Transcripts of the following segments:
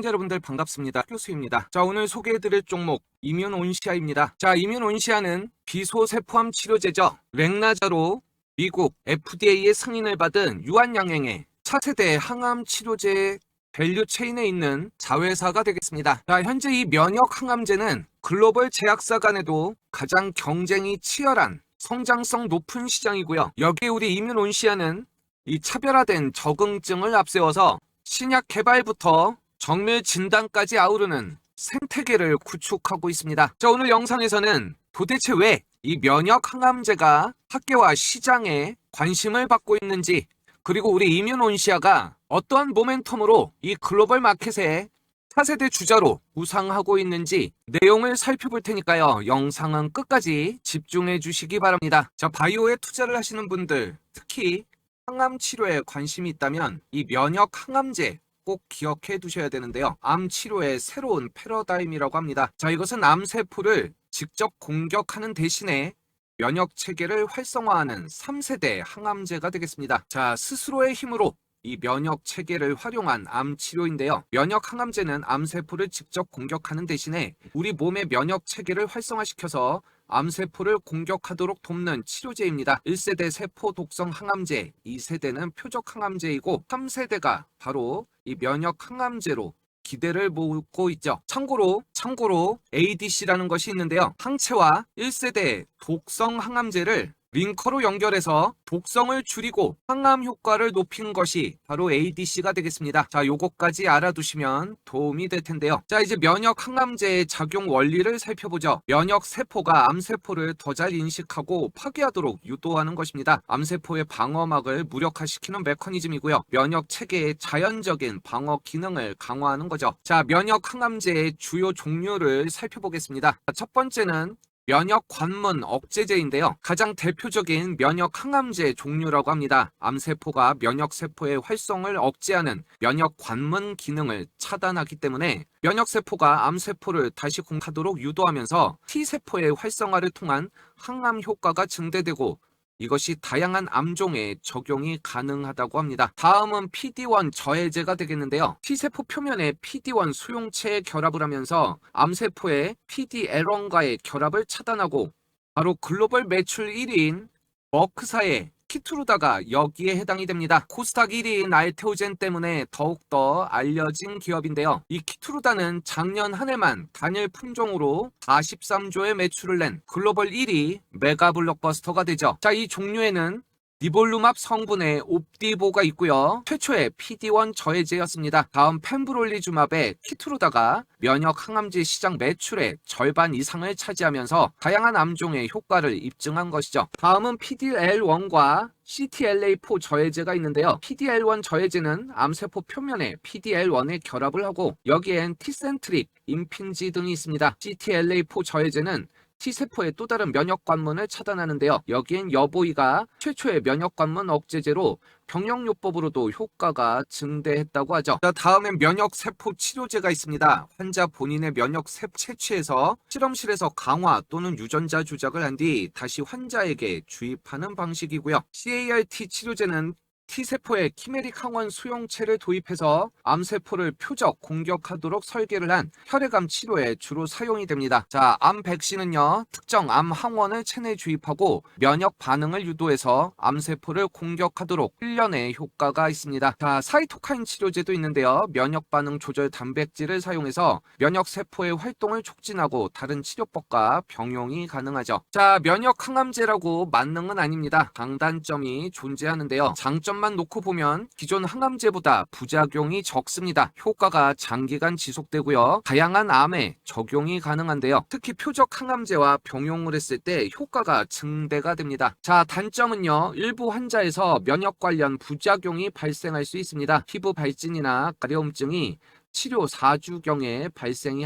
시청자 여러분들 반갑습니다. 교수입니다. 자, 오늘 소개해드릴 종목 이뮨온시아입니다. 자, 이뮨온시아는 비소세포암 치료제죠. 렉나자로 미국 FDA의 승인을 받은 유한양행의 차세대 항암 치료제 밸류 체인에 있는 자회사가 되겠습니다. 자, 현재 이 면역 항암제는 글로벌 제약사 간에도 가장 경쟁이 치열한 성장성 높은 시장이고요. 여기에 우리 이뮨온시아는 이 차별화된 적응증을 앞세워서 신약 개발부터 정밀 진단까지 아우르는 생태계를 구축하고 있습니다. 자, 오늘 영상에서는 도대체 왜 이 면역 항암제가 학계와 시장에 관심을 받고 있는지, 그리고 우리 이뮨온시아가 어떠한 모멘텀으로 이 글로벌 마켓의 차세대 주자로 우상하고 있는지 내용을 살펴볼 테니까요. 영상은 끝까지 집중해 주시기 바랍니다. 자, 바이오에 투자를 하시는 분들, 특히 항암 치료에 관심이 있다면 이 면역 항암제 꼭 기억해 두셔야 되는데요. 암 치료의 새로운 패러다임이라고 합니다. 자, 이것은 암세포를 직접 공격하는 대신에 면역 체계를 활성화하는 3세대 항암제가 되겠습니다. 자, 스스로의 힘으로 이 면역 체계를 활용한 암 치료인데요. 면역 항암제는 암세포를 직접 공격하는 대신에 우리 몸의 면역 체계를 활성화시켜서 암세포를 공격하도록 돕는 치료제입니다. 1세대 세포 독성 항암제, 2세대는 표적 항암제이고 3세대가 바로 이 면역 항암제로 기대를 모으고 있죠. 참고로 ADC라는 것이 있는데요. 항체와 1세대 독성 항암제를 링커로 연결해서 독성을 줄이고 항암 효과를 높인 것이 바로 ADC가 되겠습니다. 자, 요거까지 알아두시면 도움이 될 텐데요. 자, 이제 면역 항암제의 작용 원리를 살펴보죠. 면역 세포가 암세포를 더 잘 인식하고 파괴하도록 유도하는 것입니다. 암세포의 방어막을 무력화시키는 메커니즘이고요. 면역 체계의 자연적인 방어 기능을 강화하는 거죠. 자, 면역 항암제의 주요 종류를 살펴보겠습니다. 첫 번째는 면역 관문 억제제인데요. 가장 대표적인 면역 항암제 종류라고 합니다. 암세포가 면역세포의 활성을 억제하는 면역 관문 기능을 차단하기 때문에 면역세포가 암세포를 다시 공격하도록 유도하면서 T세포의 활성화를 통한 항암 효과가 증대되고 이것이 다양한 암종에 적용이 가능하다고 합니다. 다음은 PD-1 저해제가 되겠는데요. T세포 표면에 PD-1 수용체에 결합을 하면서 암세포의 PD-L1과의 결합을 차단하고 바로 글로벌 매출 1위인 머크사의 키투루다가 여기에 해당이 됩니다. 코스닥 1위인 알테오젠 때문에 더욱더 알려진 기업인데요. 이 키투루다는 작년 한 해만 단일 품종으로 43조의 매출을 낸 글로벌 1위 메가 블록버스터가 되죠. 자, 이 종류에는 니볼루맙 성분의 옵디보가 있고요. 최초의 PD-1 저해제였습니다. 다음 펜브롤리주맙의 키투루다가 면역 항암제 시장 매출의 절반 이상을 차지하면서 다양한 암종의 효과를 입증한 것이죠. 다음은 PD-L1과 CTLA4 저해제가 있는데요. PD-L1 저해제는 암세포 표면에 PD-L1에 결합을 하고 여기엔 티센트릭, 임핀지 등이 있습니다. CTLA4 저해제는 T세포의 또 다른 면역관문을 차단하는데요. 여기엔 여보이가 최초의 면역관문 억제제로 병력요법으로도 효과가 증대했다고 하죠. 다음엔 면역세포 치료제가 있습니다. 환자 본인의 면역세포 채취해서 실험실에서 강화 또는 유전자 조작을 한 뒤 다시 환자에게 주입하는 방식이고요. CAR-T 치료제는 T세포에 키메릭 항원 수용체를 도입해서 암세포를 표적 공격하도록 설계를 한 혈액암 치료에 주로 사용이 됩니다. 자, 암 백신은요, 특정 암 항원을 체내에 주입하고 면역 반응을 유도해서 암세포를 공격하도록 훈련에 효과가 있습니다. 자, 사이토카인 치료제도 있는데요. 면역 반응 조절 단백질을 사용해서 면역 세포의 활동을 촉진하고 다른 치료법과 병용이 가능하죠. 자, 면역 항암제라고 만능은 아닙니다. 강단점이 존재하는데요. 장점만 놓고 보면 기존 항암제보다 부작용이 적습니다. 효과가 장기간 지속되고요. 다양한 암에 적용이 가능한데요. 특히 표적 항암제와 병용을 했을 때 효과가 증대가 됩니다. 자, 단점은요. 일부 환자에서 면역 관련 부작용이 발생할 수 있습니다. 피부 발진이나 가려움증이 치료 4주경에 발생이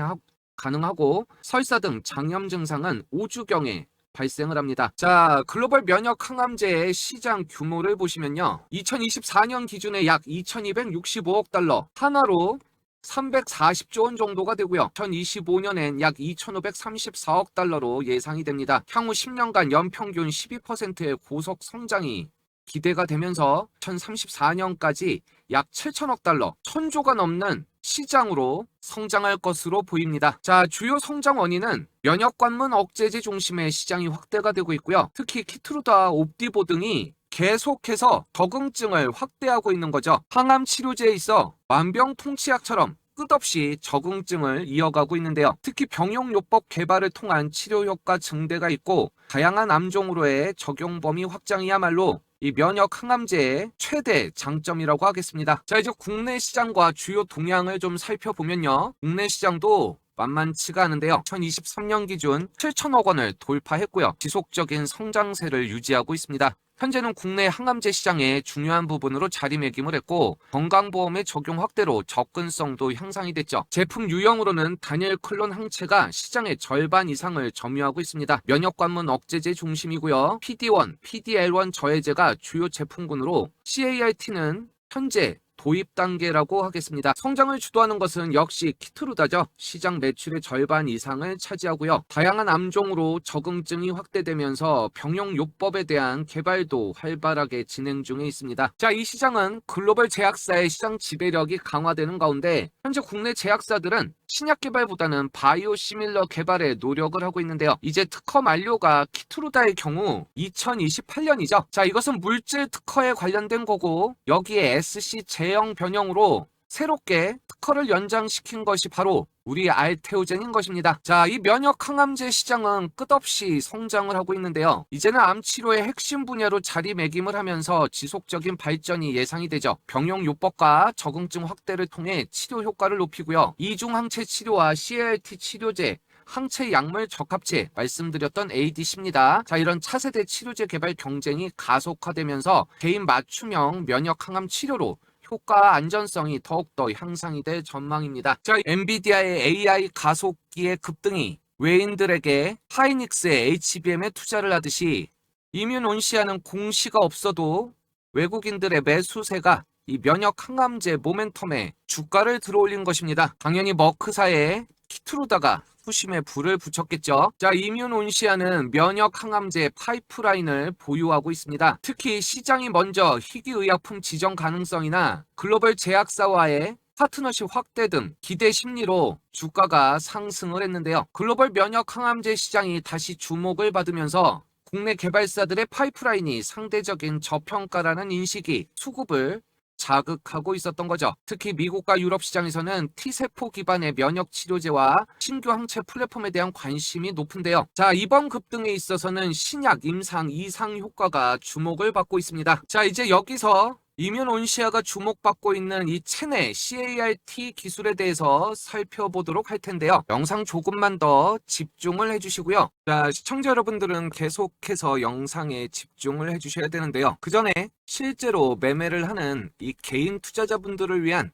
가능하고 설사 등 장염 증상은 5주경에 발생을 합니다. 자, 글로벌 면역 항암제의 시장 규모를 보시면요. 2024년 기준에 약 2265억 달러, 하나로 340조 원 정도가 되고요. 2025년엔 약 2534억 달러로 예상이 됩니다. 향후 10년간 연평균 12%의 고속 성장이 기대가 되면서 2034년까지 약 7천억 달러, 1000조가 넘는 시장으로 성장할 것으로 보입니다. 자, 주요 성장 원인은 면역관문 억제제 중심의 시장이 확대가 되고 있고요. 특히 키트루다, 옵디보 등이 계속해서 적응증을 확대하고 있는 거죠. 항암 치료제에 있어 만병통치약처럼 끝없이 적응증을 이어가고 있는데요. 특히 병용요법 개발을 통한 치료 효과 증대가 있고 다양한 암종으로의 적용 범위 확장이야말로 이 면역 항암제의 최대 장점이라고 하겠습니다. 자, 이제 국내 시장과 주요 동향을 좀 살펴보면요. 국내 시장도 만만치가 않은데요. 2023년 기준 7천억 원을 돌파했고요. 지속적인 성장세를 유지하고 있습니다. 현재는 국내 항암제 시장의 중요한 부분으로 자리매김을 했고 건강보험의 적용 확대로 접근성도 향상이 됐죠. 제품 유형으로는 단일 클론 항체가 시장의 절반 이상을 점유하고 있습니다. 면역관문 억제제 중심이고요. PD-1, PD-L1 저해제가 주요 제품군으로 CAR-T는 현재 도입 단계라고 하겠습니다. 성장을 주도하는 것은 역시 키트루다죠. 시장 매출의 절반 이상을 차지하고요. 다양한 암종으로 적응증이 확대되면서 병용요법에 대한 개발도 활발하게 진행 중에 있습니다. 자, 이 시장은 글로벌 제약사의 시장 지배력이 강화되는 가운데 현재 국내 제약사들은 신약 개발보다는 바이오 시밀러 개발에 노력을 하고 있는데요. 이제 특허 만료가 키트루다의 경우 2028년이죠. 자, 이것은 물질 특허에 관련된 거고 여기에 SC 제형 변형으로 새롭게 특허를 연장시킨 것이 바로 우리 알테오젠인 것입니다. 자, 이 면역 항암제 시장은 끝없이 성장을 하고 있는데요. 이제는 암 치료의 핵심 분야로 자리매김을 하면서 지속적인 발전이 예상이 되죠. 병용요법과 적응증 확대를 통해 치료 효과를 높이고요. 이중 항체 치료와 CAR-T 치료제, 항체 약물 적합체 말씀드렸던 ADC입니다. 자, 이런 차세대 치료제 개발 경쟁이 가속화되면서 개인 맞춤형 면역 항암 치료로 효과와 안전성이 더욱더 향상이 될 전망입니다. 자, 엔비디아의 AI 가속기의 급등이 외인들에게 하이닉스의 HBM에 투자를 하듯이 이뮨온시아는 공시가 없어도 외국인들의 매수세가 이 면역 항암제 모멘텀에 주가를 들어올린 것입니다. 당연히 머크사의 키트루다가 후심에 불을 붙였겠죠. 자, 이뮨온시아는 면역 항암제 파이프라인을 보유하고 있습니다. 특히 시장이 먼저 희귀의약품 지정 가능성이나 글로벌 제약사와의 파트너십 확대 등 기대 심리로 주가가 상승을 했는데요. 글로벌 면역 항암제 시장이 다시 주목을 받으면서 국내 개발사들의 파이프라인이 상대적인 저평가라는 인식이 수급을 자극하고 있었던 거죠. 특히 미국과 유럽 시장에서는 T세포 기반의 면역 치료제와 신규 항체 플랫폼에 대한 관심이 높은데요. 자, 이번 급등에 있어서는 신약 임상 이상 효과가 주목을 받고 있습니다. 자, 이제 여기서 이뮨온시아가 주목받고 있는 이 체내 CAR-T 기술에 대해서 살펴보도록 할 텐데요. 영상 조금만 더 집중을 해주시고요. 자, 시청자 여러분들은 계속해서 영상에 집중을 해주셔야 되는데요. 그 전에 실제로 매매를 하는 이 개인 투자자분들을 위한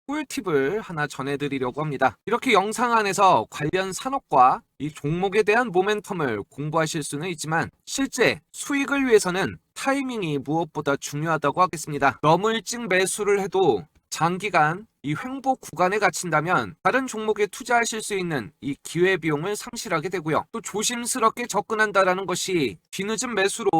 꿀팁을 하나 전해드리려고 합니다. 이렇게 영상 안에서 관련 산업과 이 종목에 대한 모멘텀을 공부하실 수는 있지만 실제 수익을 위해서는 타이밍이 무엇보다 중요하다고 하겠습니다. 너무 일찍 매수를 해도 장기간 이 횡보 구간에 갇힌다면 다른 종목에 투자하실 수 있는 이 기회비용을 상실하게 되고요. 또 조심스럽게 접근한다라는 것이 뒤늦은 매수로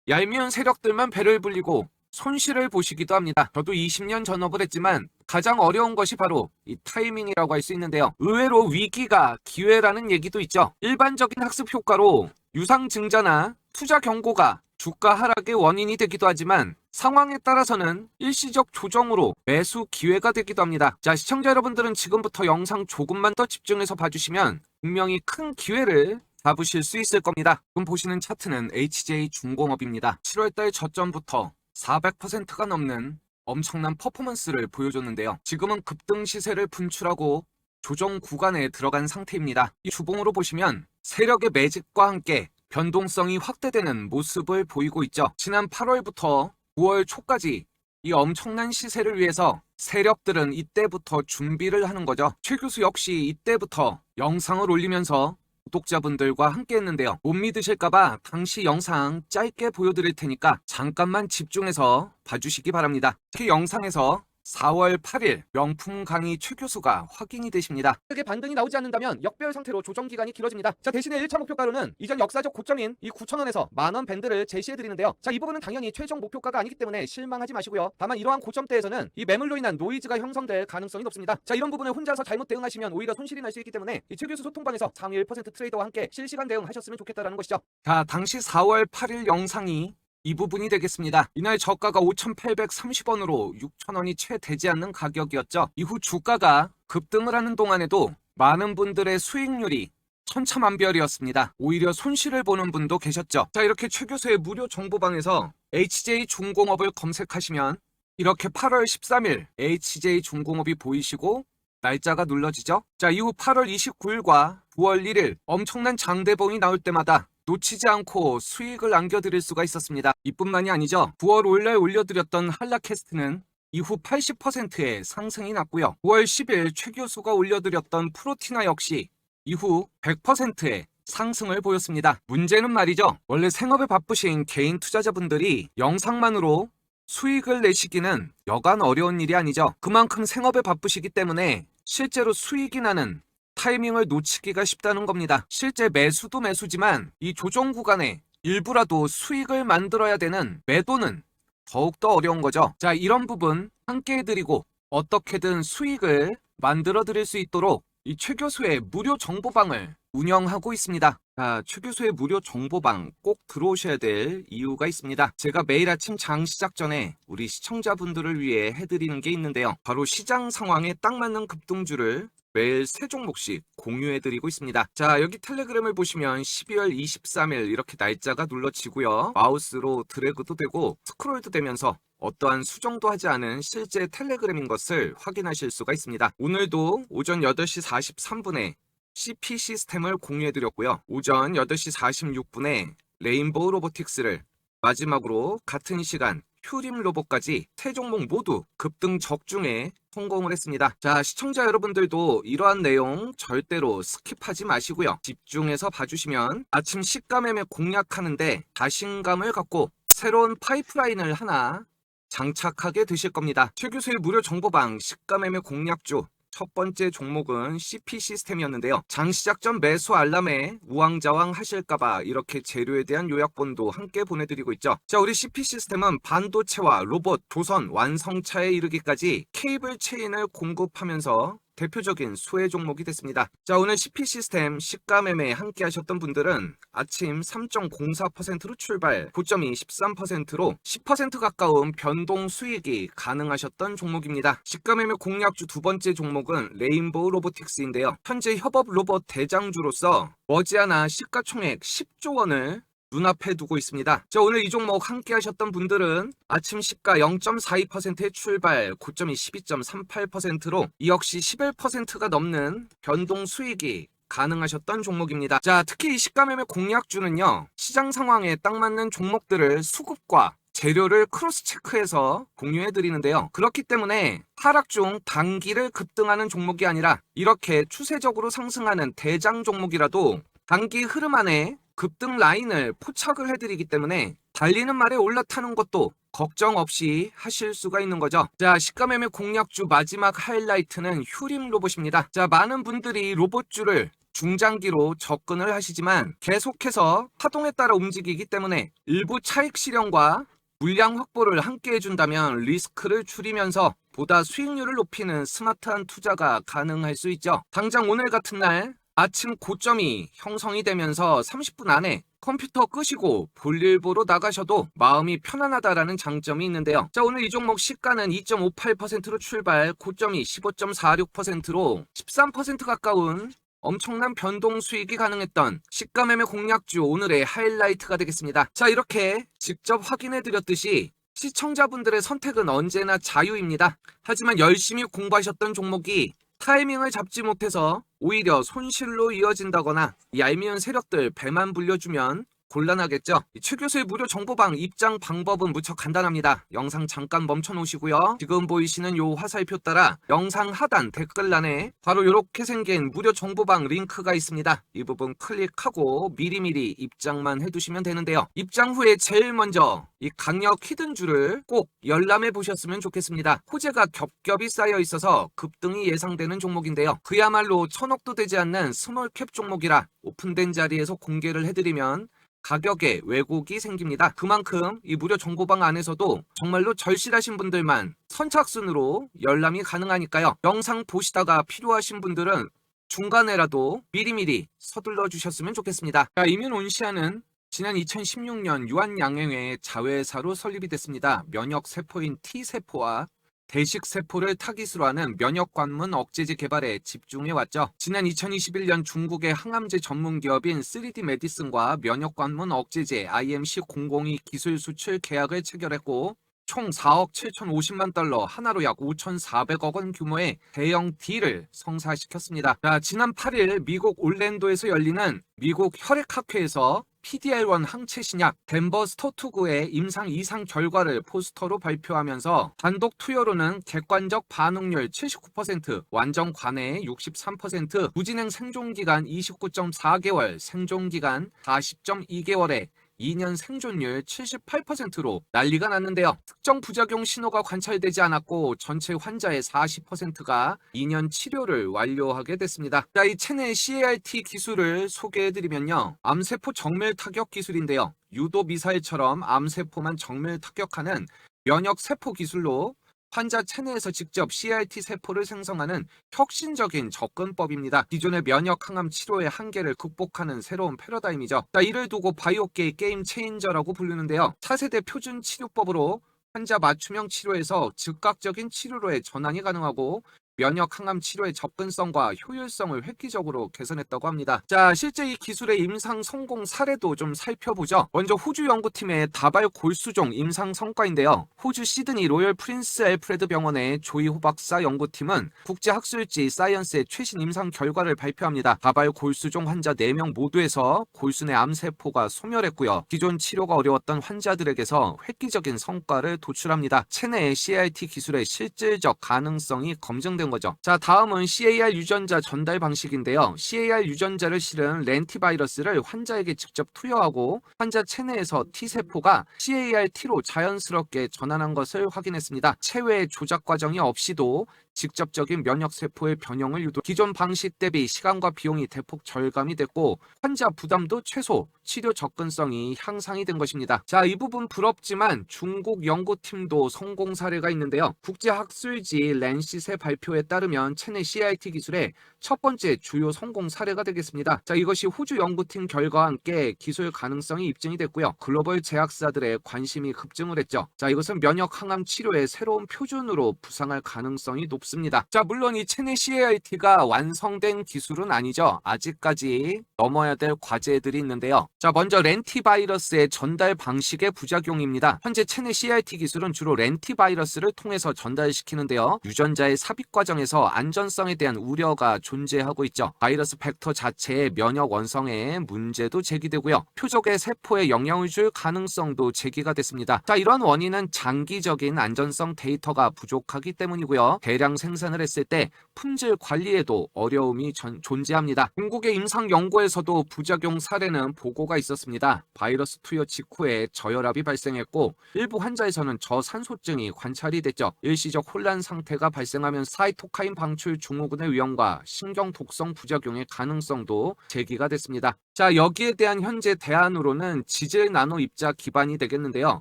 얄미운 세력들만 배를 불리고 손실을 보시기도 합니다. 저도 20년 전업을 했지만 가장 어려운 것이 바로 이 타이밍이라고 할 수 있는데요. 의외로 위기가 기회라는 얘기도 있죠. 일반적인 학습 효과로 유상증자나 투자 경고가 주가 하락의 원인이 되기도 하지만 상황에 따라서는 일시적 조정으로 매수 기회가 되기도 합니다. 자, 시청자 여러분들은 지금부터 영상 조금만 더 집중해서 봐주시면 분명히 큰 기회를 잡으실 수 있을 겁니다. 지금 보시는 차트는 HJ중공업입니다. 7월달 저점부터 400%가 넘는 엄청난 퍼포먼스를 보여줬는데요. 지금은 급등 시세를 분출하고 조정 구간에 들어간 상태입니다. 이 주봉으로 보시면 세력의 매집과 함께 변동성이 확대되는 모습을 보이고 있죠. 지난 8월부터 9월 초까지 이 엄청난 시세를 위해서 세력들은 이때부터 준비를 하는 거죠. 최 교수 역시 이때부터 영상을 올리면서 구독자분들과 함께 했는데요. 못 믿으실까봐 당시 영상 짧게 보여드릴 테니까 잠깐만 집중해서 봐주시기 바랍니다. 특히 영상에서 4월 8일 명품 강의 최 교수가 확인이 되십니다. 크게 반등이 나오지 않는다면 역배열 상태로 조정 기간이 길어집니다. 자, 대신에 1차 목표가로는 이전 역사적 고점인 이 9,000원에서 만원 밴드를 제시해드리는데요. 자, 이 부분은 당연히 최종 목표가가 아니기 때문에 실망하지 마시고요. 다만 이러한 고점대에서는 이 매물로 인한 노이즈가 형성될 가능성이 높습니다. 자, 이런 부분을 혼자서 잘못 대응하시면 오히려 손실이 날 수 있기 때문에 이 최 교수 소통방에서 상위 1% 트레이더와 함께 실시간 대응하셨으면 좋겠다라는 것이죠. 자, 당시 4월 8일 영상이 이 부분이 되겠습니다. 이날 저가가 5,830원으로 6,000원이 채 되지 않는 가격이었죠. 이후 주가가 급등을 하는 동안에도 많은 분들의 수익률이 천차만별이었습니다. 오히려 손실을 보는 분도 계셨죠. 자, 이렇게 최 교수의 무료 정보방에서 HJ중공업을 검색하시면 이렇게 8월 13일 HJ중공업이 보이시고 날짜가 눌러지죠. 자, 이후 8월 29일과 9월 1일 엄청난 장대봉이 나올 때마다 놓치지 않고 수익을 안겨드릴 수가 있었습니다. 이뿐만이 아니죠. 9월 5일날 올려드렸던 한라캐스트는 이후 80%의 상승이 났고요. 9월 10일 최 교수가 올려드렸던 프로티나 역시 이후 100%의 상승을 보였습니다. 문제는 말이죠. 원래 생업에 바쁘신 개인 투자자분들이 영상만으로 수익을 내시기는 여간 어려운 일이 아니죠. 그만큼 생업에 바쁘시기 때문에 실제로 수익이 나는 타이밍을 놓치기가 쉽다는 겁니다. 실제 매수도 매수지만 이 조정 구간에 일부라도 수익을 만들어야 되는 매도는 더욱더 어려운 거죠. 자, 이런 부분 함께 해드리고 어떻게든 수익을 만들어 드릴 수 있도록 이 최 교수의 무료 정보방을 운영하고 있습니다. 자, 최 교수의 무료 정보방 꼭 들어오셔야 될 이유가 있습니다. 제가 매일 아침 장 시작 전에 우리 시청자분들을 위해 해드리는 게 있는데요. 바로 시장 상황에 딱 맞는 급등주를 매일 3종목씩 공유해드리고 있습니다. 자, 여기 텔레그램을 보시면 12월 23일 이렇게 날짜가 눌러지고요. 마우스로 드래그도 되고 스크롤도 되면서 어떠한 수정도 하지 않은 실제 텔레그램인 것을 확인하실 수가 있습니다. 오늘도 오전 8시 43분에 CP 시스템을 공유해드렸고요. 오전 8시 46분에 레인보우 로보틱스를 마지막으로 같은 시간 휴림 로봇까지 3종목 모두 급등 적중에 성공을 했습니다. 자, 시청자 여러분들도 이러한 내용 절대로 스킵하지 마시고요. 집중해서 봐주시면 아침 시가 매매 공략하는데 자신감을 갖고 새로운 파이프라인을 하나 장착하게 되실 겁니다. 최 교수의 무료 정보방 시가 매매 공략주 첫 번째 종목은 CP 시스템이었는데요. 장 시작 전 매수 알람에 우왕좌왕 하실까봐 이렇게 재료에 대한 요약본도 함께 보내드리고 있죠. 자, 우리 CP 시스템은 반도체와 로봇, 조선, 완성차에 이르기까지 케이블 체인을 공급하면서 대표적인 수혜 종목이 됐습니다. 자, 오늘 CP 시스템 시가 매매 함께 하셨던 분들은 아침 3.04%로 출발, 고점이 13%로 10% 가까운 변동 수익이 가능하셨던 종목입니다. 시가 매매 공략주 두 번째 종목은 레인보우 로보틱스인데요. 현재 협업 로봇 대장주로서 머지않아 시가총액 10조 원을 눈앞에 두고 있습니다. 자, 오늘 이 종목 함께 하셨던 분들은 아침 시가 0.42%의 출발, 고점이 12.38%로 이 역시 11%가 넘는 변동 수익이 가능하셨던 종목입니다. 자, 특히 이 시가 매매 공략주는요, 시장 상황에 딱 맞는 종목들을 수급과 재료를 크로스 체크해서 공유해 드리는데요. 그렇기 때문에 하락 중 단기를 급등하는 종목이 아니라 이렇게 추세적으로 상승하는 대장 종목이라도 단기 흐름 안에 급등 라인을 포착을 해드리기 때문에 달리는 말에 올라타는 것도 걱정 없이 하실 수가 있는 거죠. 자, 시가 매매 공략주 마지막 하이라이트는 휴림 로봇입니다. 자, 많은 분들이 로봇주를 중장기로 접근을 하시지만 계속해서 파동에 따라 움직이기 때문에 일부 차익 실현과 물량 확보를 함께 해준다면 리스크를 줄이면서 보다 수익률을 높이는 스마트한 투자가 가능할 수 있죠. 당장 오늘 같은 날 아침 고점이 형성이 되면서 30분 안에 컴퓨터 끄시고 볼일 보러 나가셔도 마음이 편안하다라는 장점이 있는데요. 자, 오늘 이 종목 시가는 2.58%로 출발, 고점이 15.46%로 13% 가까운 엄청난 변동 수익이 가능했던 시가 매매 공략주 오늘의 하이라이트가 되겠습니다. 자, 이렇게 직접 확인해 드렸듯이 시청자분들의 선택은 언제나 자유입니다. 하지만 열심히 공부하셨던 종목이 타이밍을 잡지 못해서 오히려 손실로 이어진다거나 얄미운 세력들 배만 불려주면 곤란하겠죠. 최 교수의 무료 정보방 입장 방법은 무척 간단합니다. 영상 잠깐 멈춰 놓으시고요. 지금 보이시는 요 화살표 따라 영상 하단 댓글란에 바로 이렇게 생긴 무료 정보방 링크가 있습니다. 이 부분 클릭하고 미리미리 입장만 해두시면 되는데요. 입장 후에 제일 먼저 이 강력 히든줄을 꼭 열람해 보셨으면 좋겠습니다. 호재가 겹겹이 쌓여 있어서 급등이 예상되는 종목인데요. 그야말로 1000억도 되지 않는 스몰캡 종목이라 오픈된 자리에서 공개를 해드리면 가격에 왜곡이 생깁니다. 그만큼 이 무료 정보방 안에서도 정말로 절실하신 분들만 선착순으로 열람이 가능하니까요. 영상 보시다가 필요하신 분들은 중간에라도 미리미리 서둘러 주셨으면 좋겠습니다. 자, 이뮨온시아는 지난 2016년 유한양행회 자회사로 설립이 됐습니다. 면역세포인 T세포와 대식세포를 타깃으로 하는 면역관문 억제제 개발에 집중해왔죠. 지난 2021년 중국의 항암제 전문기업인 3D 메디슨과 면역관문 억제제 IMC002 기술 수출 계약을 체결했고 총 4억 7,050만 달러, 하나로 약 5,400억 원 규모의 대형 딜을 성사시켰습니다. 자, 지난 8일 미국 올랜도에서 열리는 미국 혈액학회에서 PD-L1 항체 신약 덴버 스토투구의 임상 이상 결과를 포스터로 발표하면서 단독 투여로는 객관적 반응률 79%, 완전 관해 63%, 무진행 생존기간 29.4개월, 생존기간 40.2개월에 2년 생존율 78%로 난리가 났는데요. 특정 부작용 신호가 관찰되지 않았고 전체 환자의 40%가 2년 치료를 완료하게 됐습니다. 자, 이 체내 CAR-T 기술을 소개해드리면요. 암세포 정밀 타격 기술인데요. 유도 미사일처럼 암세포만 정밀 타격하는 면역세포 기술로 환자 체내에서 직접 CAR-T 세포를 생성하는 혁신적인 접근법입니다. 기존의 면역 항암 치료의 한계를 극복하는 새로운 패러다임이죠. 자, 이를 두고 바이오계의 게임 체인저라고 부르는데요. 차세대 표준 치료법으로 환자 맞춤형 치료에서 즉각적인 치료로의 전환이 가능하고 면역 항암 치료의 접근성과 효율성을 획기적으로 개선했다고 합니다. 자, 실제 이 기술의 임상 성공 사례도 좀 살펴보죠. 먼저 호주 연구팀의 다발 골수종 임상 성과인데요. 호주 시드니 로열 프린스 알프레드 병원의 조이호 박사 연구팀은 국제학술지 사이언스의 최신 임상 결과를 발표합니다. 다발 골수종 환자 4명 모두에서 골수 내 암세포가 소멸했고요. 기존 치료가 어려웠던 환자들에게서 획기적인 성과를 도출합니다. 체내의 CAR-T 기술의 실질적 가능성이 검증된 거죠. 자, 다음은 CAR 유전자 전달 방식인데요. CAR 유전자를 실은 렌티바이러스를 환자에게 직접 투여하고 환자 체내에서 T세포가 CAR-T로 자연스럽게 전환한 것을 확인했습니다. 체외 조작 과정이 없이도 직접적인 면역세포의 변형을 유도, 기존 방식 대비 시간과 비용이 대폭 절감이 됐고 환자 부담도 최소, 치료 접근성이 향상이 된 것입니다. 자, 이 부분 부럽지만 중국 연구팀도 성공 사례가 있는데요. 국제학술지 랜시스의 발표에 따르면 체내 CAR-T 기술의 첫 번째 주요 성공 사례가 되겠습니다. 자, 이것이 호주 연구팀 결과와 함께 기술 가능성이 입증이 됐고요. 글로벌 제약사들의 관심이 급증을 했죠. 자, 이것은 면역 항암 치료의 새로운 표준으로 부상할 가능성이 높습니다. 자, 물론 이 체내 CAR-T가 완성된 기술은 아니죠. 아직까지 넘어야 될 과제들이 있는데요. 자, 먼저 렌티바이러스의 전달 방식의 부작용입니다. 현재 체내 CAR-T 기술은 주로 렌티바이러스를 통해서 전달시키는데요. 유전자의 삽입 과정에서 안전성에 대한 우려가 존재하고 있죠. 바이러스 벡터 자체의 면역 원성에 문제도 제기되고요. 표적의 세포에 영향을 줄 가능성도 제기가 됐습니다. 자, 이런 원인은 장기적인 안전성 데이터가 부족하기 때문이고요. 대량 생산을 했을 때 품질 관리에도 어려움이 존재합니다. 중국의 임상 연구에서도 부작용 사례는 보고가 있었습니다. 바이러스 투여 직후에 저혈압이 발생했고 일부 환자에서는 저산소증이 관찰이 됐죠. 일시적 혼란 상태가 발생하면 사이토카인 방출 증후군의 위험과 신경 독성 부작용의 가능성도 제기가 됐습니다. 자, 여기에 대한 현재 대안으로는 지질 나노 입자 기반이 되겠는데요.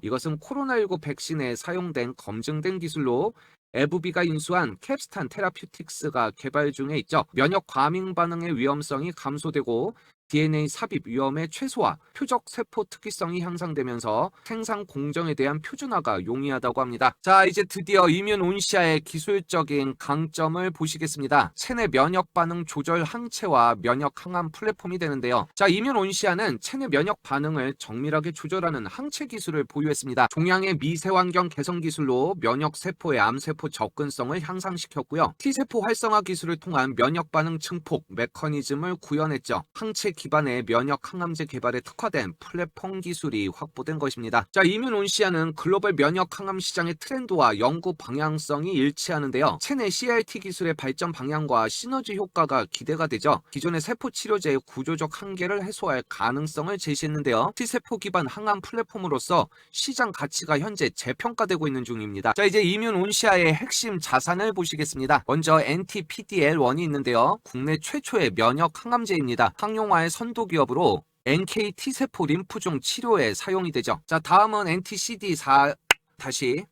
이것은 코로나19 백신에 사용된 검증된 기술로 에브비가 인수한 캡스탄 테라퓨틱스가 개발 중에 있죠. 면역 과민 반응의 위험성이 감소되고 DNA 삽입 위험의 최소화, 표적 세포 특이성이 향상되면서 생산 공정에 대한 표준화가 용이하다고 합니다. 자, 이제 드디어 이뮨온시아의 기술적인 강점을 보시겠습니다. 체내 면역 반응 조절 항체와 면역 항암 플랫폼이 되는데요. 자, 이뮨온시아는 체내 면역 반응을 정밀하게 조절하는 항체 기술을 보유했습니다. 종양의 미세 환경 개선 기술로 면역 세포의 암세포 접근성을 향상시켰고요. T세포 활성화 기술을 통한 면역 반응 증폭 메커니즘을 구현했죠. 항체 기반의 면역 항암제 개발에 특화된 플랫폼 기술이 확보된 것입니다. 자, 이뮨온시아는 글로벌 면역 항암 시장의 트렌드와 연구 방향성이 일치하는데요. 체내 CRT 기술의 발전 방향과 시너지 효과가 기대가 되죠. 기존의 세포 치료제의 구조적 한계를 해소할 가능성을 제시했는데요. T세포 기반 항암 플랫폼으로서 시장 가치가 현재 재평가되고 있는 중입니다. 자, 이제 이뮨온시아의 핵심 자산을 보시겠습니다. 먼저 NT-PDL1이 있는데요. 국내 최초의 면역 항암제입니다. 항용화의 선도 기업으로 NK T세포 림프종 치료에 사용이 되죠. 자, 다음은 NT-CD47이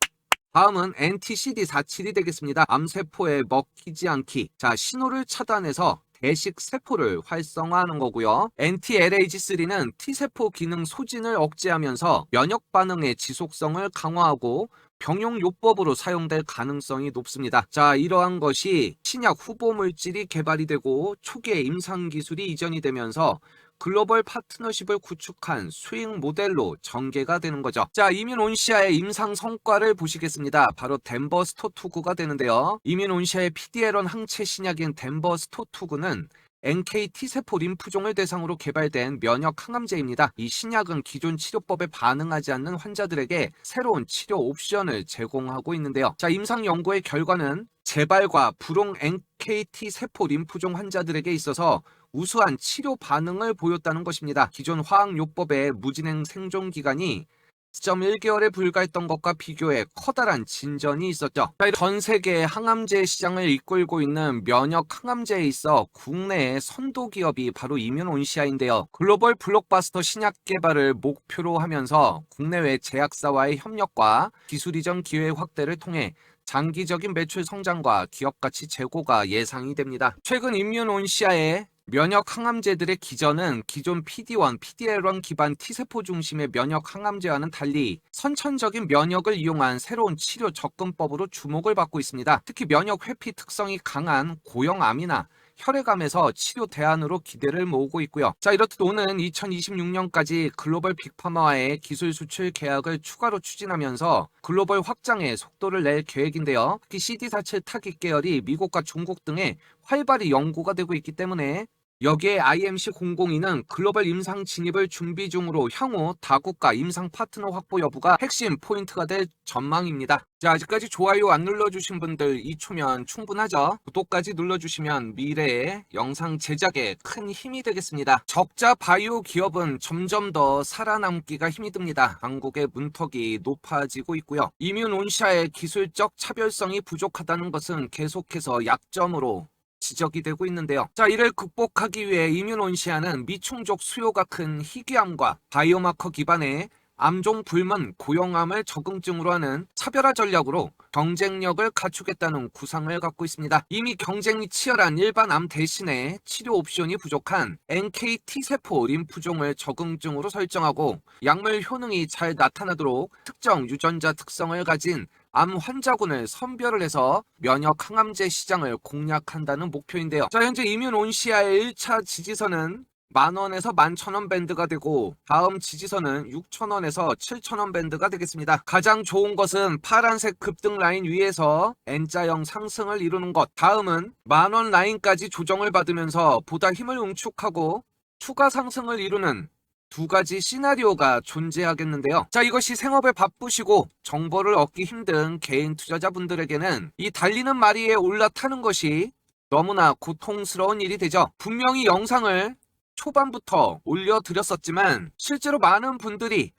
되겠습니다. 암세포에 먹히지 않기. 자, 신호를 차단해서 대식 세포를 활성화하는 거고요. NT-LH3는 T세포 기능 소진을 억제하면서 면역 반응의 지속성을 강화하고 병용요법으로 사용될 가능성이 높습니다. 자, 이러한 것이 신약 후보 물질이 개발이 되고 초기에 임상 기술이 이전이 되면서 글로벌 파트너십을 구축한 수익 모델로 전개가 되는 거죠. 자, 이뮨온시아의 임상 성과를 보시겠습니다. 바로 덴버스토2구가 되는데요. 이뮨온시아의 PDL1 항체 신약인 덴버스토2구는 NK T세포 림프종을 대상으로 개발된 면역 항암제입니다. 이 신약은 기존 치료법에 반응하지 않는 환자들에게 새로운 치료 옵션을 제공하고 있는데요. 자, 임상 연구의 결과는 재발과 불용 NK T세포 림프종 환자들에게 있어서 우수한 치료 반응을 보였다는 것입니다. 기존 화학요법의 무진행 생존 기간이 1.1개월에 불과했던 것과 비교해 커다란 진전이 있었죠. 전 세계 항암제 시장을 이끌고 있는 면역 항암제에 있어 국내의 선도 기업이 바로 이뮨온시아인데요. 글로벌 블록바스터 신약 개발을 목표로 하면서 국내외 제약사와의 협력과 기술 이전 기회 확대를 통해 장기적인 매출 성장과 기업 가치 제고가 예상이 됩니다. 최근 이뮨온시아의 면역 항암제들의 기전은 기존 PD1, PDL1 기반 T세포 중심의 면역 항암제와는 달리 선천적인 면역을 이용한 새로운 치료 접근법으로 주목을 받고 있습니다. 특히 면역 회피 특성이 강한 고형암이나 혈액암에서 치료 대안으로 기대를 모으고 있고요. 자, 이렇듯 오는 2026년까지 글로벌 빅파마와의 기술 수출 계약을 추가로 추진하면서 글로벌 확장에 속도를 낼 계획인데요. 특히 CD47 타깃 계열이 미국과 중국 등에 활발히 연구가 되고 있기 때문에 여기에 IMC002는 글로벌 임상 진입을 준비 중으로 향후 다국가 임상 파트너 확보 여부가 핵심 포인트가 될 전망입니다. 자, 아직까지 좋아요 안 눌러주신 분들 2초면 충분하죠? 구독까지 눌러주시면 미래의 영상 제작에 큰 힘이 되겠습니다. 적자 바이오 기업은 점점 더 살아남기가 힘이 듭니다. 한국의 문턱이 높아지고 있고요. 이뮨온시아의 기술적 차별성이 부족하다는 것은 계속해서 약점으로 지적이 되고 있는데요. 자, 이를 극복하기 위해 이뮨온시아는 미충족 수요가 큰 희귀암과 바이오마커 기반의 암종 불문 고형암을 적응증으로 하는 차별화 전략으로 경쟁력을 갖추겠다는 구상을 갖고 있습니다. 이미 경쟁이 치열한 일반 암 대신에 치료 옵션이 부족한 NK T세포 림프종을 적응증으로 설정하고 약물 효능이 잘 나타나도록 특정 유전자 특성을 가진 암 환자군을 선별을 해서 면역 항암제 시장을 공략한다는 목표인데요. 자, 현재 이뮨온시아의 1차 지지선은 10,000원에서 11,000원 밴드가 되고 다음 지지선은 6,000원에서 7,000원 밴드가 되겠습니다. 가장 좋은 것은 파란색 급등 라인 위에서 N자형 상승을 이루는 것. 다음은 10,000원 라인까지 조정을 받으면서 보다 힘을 응축하고 추가 상승을 이루는 두 가지 시나리오가 존재하겠는데요. 자, 이것이 생업에 바쁘시고 정보를 얻기 힘든 개인 투자자분들에게는 이 달리는 마리에 올라타는 것이 너무나 고통스러운 일이 되죠. 분명히 영상을 초반부터 올려드렸었지만 실제로 많은 분들이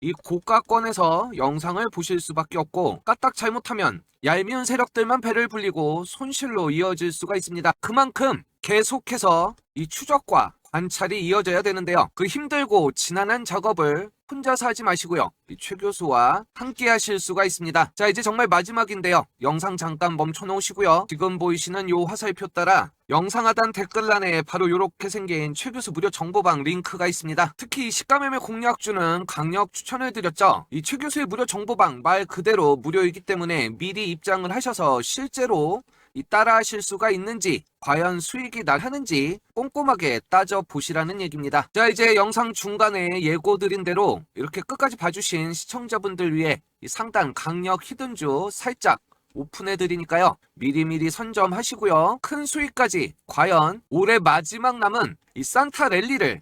이 고가권에서 영상을 보실 수밖에 없고 까딱 잘못하면 얄미운 세력들만 배를 불리고 손실로 이어질 수가 있습니다. 그만큼 계속해서 이 추적과 관찰이 이어져야 되는데요. 그 힘들고 지난한 작업을 혼자서 하지 마시고요. 최 교수와 함께 하실 수가 있습니다. 자, 이제 정말 마지막인데요. 영상 잠깐 멈춰 놓으시고요. 지금 보이시는 요 화살표 따라 영상 하단 댓글란에 바로 이렇게 생긴 최 교수 무료 정보방 링크가 있습니다. 특히 시가매매 공략주는 강력 추천을 드렸죠. 이 최 교수의 무료 정보방 말 그대로 무료이기 때문에 미리 입장을 하셔서 실제로 따라 하실 수가 있는지 과연 수익이 나는지 꼼꼼하게 따져보시라는 얘기입니다. 자, 이제 영상 중간에 예고드린 대로 이렇게 끝까지 봐주신 시청자분들 위해 이 상단 강력 히든주 살짝 오픈해드리니까요. 미리미리 선점하시고요. 큰 수익까지 과연 올해 마지막 남은 이 산타 랠리를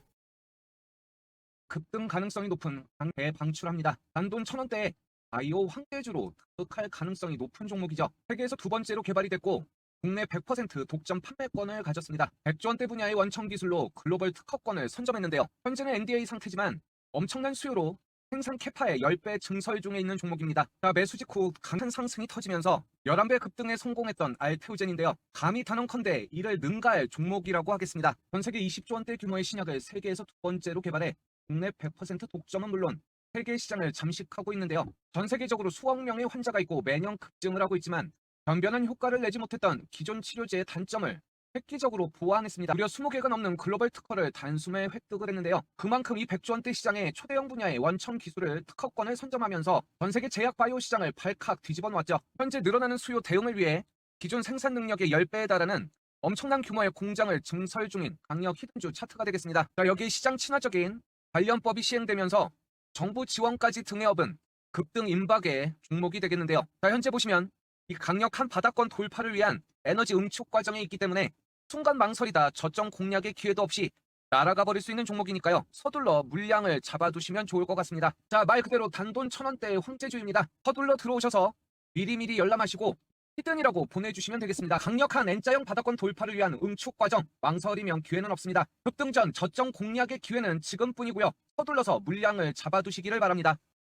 급등 가능성이 높은 강에 방출합니다. 단돈 1,000원대에 바이오 황제주로 득할 가능성이 높은 종목이죠. 세계에서 두 번째로 개발이 됐고 국내 100% 독점 판매권을 가졌습니다. 100조 원대 분야의 원천 기술로 글로벌 특허권을 선점했는데요. 현재는 NDA 상태지만 엄청난 수요로 생산 캐파의 10배 증설 중에 있는 종목입니다. 자, 매수 직후 강한 상승이 터지면서 11배 급등에 성공했던 알테오젠인데요. 감히 단언컨대 이를 능가할 종목이라고 하겠습니다. 전 세계 20조 원대 규모의 신약을 세계에서 두 번째로 개발해 국내 100% 독점은 물론 세계 시장을 잠식하고 있는데요. 전 세계적으로 수억 명의 환자가 있고 매년 급증을 하고 있지만 변변한 효과를 내지 못했던 기존 치료제의 단점을 획기적으로 보완했습니다. 무려 20개가 넘는 글로벌 특허를 단숨에 획득을 했는데요. 그만큼 이 100조 원대 시장의 초대형 분야의 원천 기술을 특허권을 선점하면서 전 세계 제약 바이오 시장을 발칵 뒤집어 놓았죠. 현재 늘어나는 수요 대응을 위해 기존 생산 능력의 10배에 달하는 엄청난 규모의 공장을 증설 중인 강력 히든주 차트가 되겠습니다. 자, 여기 시장 친화적인 관련법이 시행되면서 정부 지원까지 등에 업은 급등 임박의 종목이 되겠는데요. 자, 현재 보시면 이 강력한 바닥권 돌파를 위한 에너지 응축 과정에 있기 때문에 순간 망설이다 저점 공략의 기회도 없이 날아가 버릴 수 있는 종목이니까요. 서둘러 물량을 잡아두시면 좋을 것 같습니다. 자, 말 그대로 단돈 1,000원대의 황제주입니다. 서둘러 들어오셔서 미리미리 열람하시고 히든이라고 보내주시면 되겠습니다. 강력한 N자형 바닥권 돌파를 위한 응축 과정, 망설이면 기회는 없습니다. 급등 전 저점 공략의 기회는 지금뿐이고요. 서둘러서 물량을 잡아두시기를 바랍니다.